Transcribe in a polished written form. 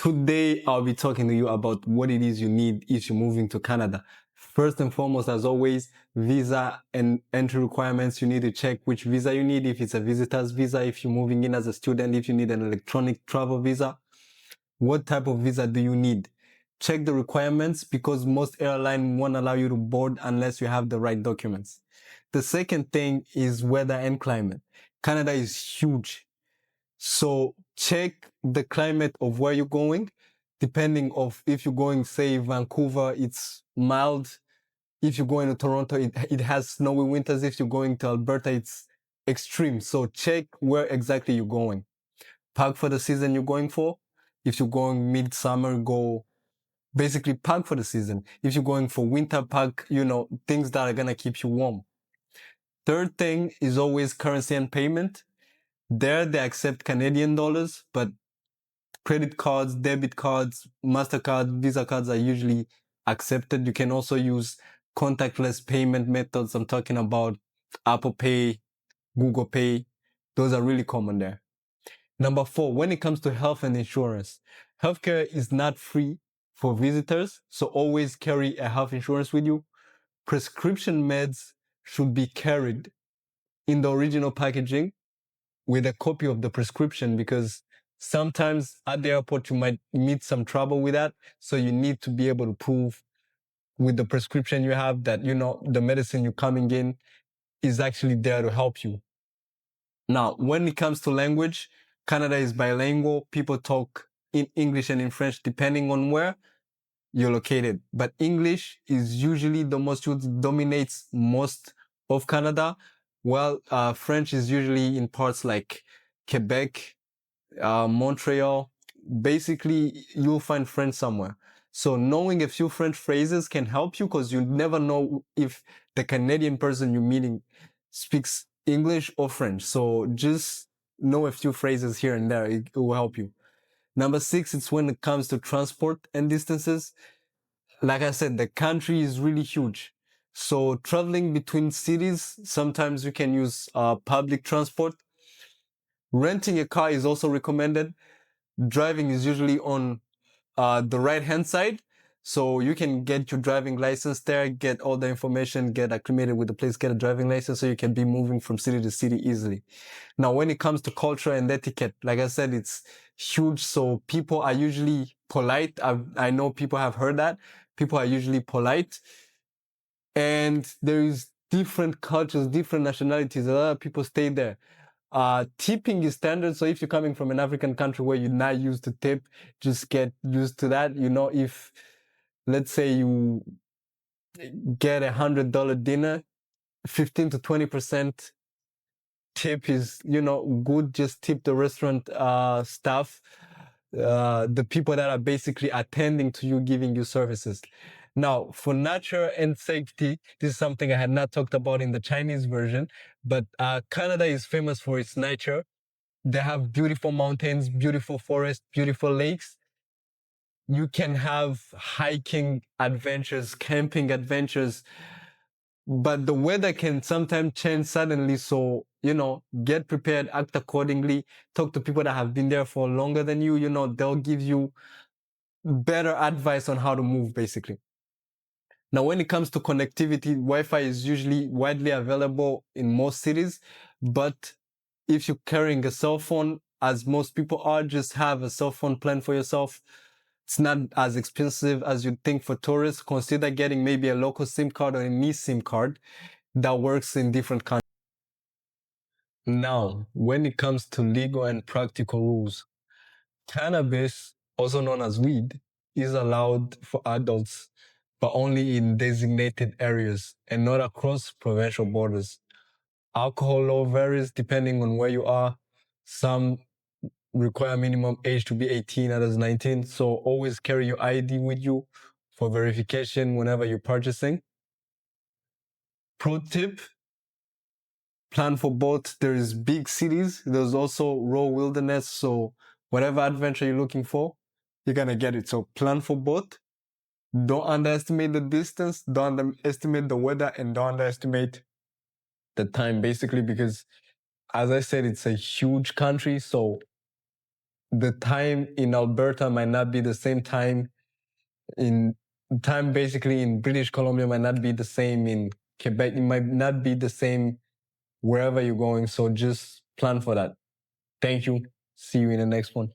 Today, I'll be talking to you about what it is you need if you're moving to Canada. First and foremost, as always, visa and entry requirements. You need to check which visa you need. If it's a visitor's visa, if you're moving in as a student, if you need an electronic travel visa, what type of visa do you need? Check the requirements because most airlines won't allow you to board unless you have the right documents. The second thing is weather and climate. Canada is huge. So check the climate of where you're going, depending of if you're going, say, Vancouver, it's mild. If you're going to Toronto, it has snowy winters. If you're going to Alberta, it's extreme. So check where exactly you're going. Pack for the season you're going for. If you're going midsummer, go basically pack for the season. If you're going for winter, pack, things that are going to keep you warm. Third thing is always currency and payment. There, they accept Canadian dollars, but credit cards, debit cards, MasterCard, Visa cards are usually accepted. You can also use contactless payment methods. I'm talking about Apple Pay, Google Pay. Those are really common there. Number 4, when it comes to health and insurance, healthcare is not free for visitors. So always carry a health insurance with you. Prescription meds should be carried in the original packaging with a copy of the prescription, because sometimes at the airport you might meet some trouble with that. So you need to be able to prove with the prescription you have that, the medicine you're coming in is actually there to help you. Now, when it comes to language, Canada is bilingual. People talk in English and in French depending on where you're located. But English is usually the most used, dominates most of Canada. Well, French is usually in parts like Quebec, Montreal. Basically, you'll find French somewhere. So knowing a few French phrases can help you because you never know if the Canadian person you're meeting speaks English or French. So just know a few phrases here and there. It will help you. Number 6, it's when it comes to transport and distances. Like I said, the country is really huge. So traveling between cities, sometimes you can use public transport. Renting a car is also recommended. Driving is usually on the right hand side. So you can get your driving license there, get all the information, get acclimated with the place, get a driving license so you can be moving from city to city easily. Now, when it comes to culture and etiquette, like I said, it's huge. So people are usually polite. I know people have heard that. People are usually polite. And there is different cultures, different nationalities. A lot of people stay there. Tipping is standard. So if you're coming from an African country where you're not used to tip, just get used to that. If let's say you get $100 dinner, 15 to 20% tip is, good. Just tip the restaurant, staff, the people that are basically attending to you, giving you services. Now, for nature and safety, this is something I had not talked about in the Chinese version, but Canada is famous for its nature. They have beautiful mountains, beautiful forests, beautiful lakes. You can have hiking adventures, camping adventures, but the weather can sometimes change suddenly. So, get prepared, act accordingly, talk to people that have been there for longer than you. They'll give you better advice on how to move, basically. Now, when it comes to connectivity, Wi-Fi is usually widely available in most cities, but if you're carrying a cell phone, as most people are, just have a cell phone plan for yourself. It's not as expensive as you'd think for tourists. Consider getting maybe a local SIM card or a eSIM card that works in different countries. Now, when it comes to legal and practical rules, cannabis, also known as weed, is allowed for adults, but only in designated areas and not across provincial borders. Alcohol law varies depending on where you are. Some require minimum age to be 18, others 19. So always carry your ID with you for verification whenever you're purchasing. Pro tip, plan for both. There's big cities. There's also raw wilderness. So whatever adventure you're looking for, you're going to get it. So plan for both. Don't underestimate the distance. Don't underestimate the weather, and don't underestimate the time, basically, because as I said, it's a huge country. So the time in Alberta might not be the same time basically in British Columbia might not be the same in Quebec. It might not be the same wherever you're going. So just plan for that. Thank you. See you in the next one.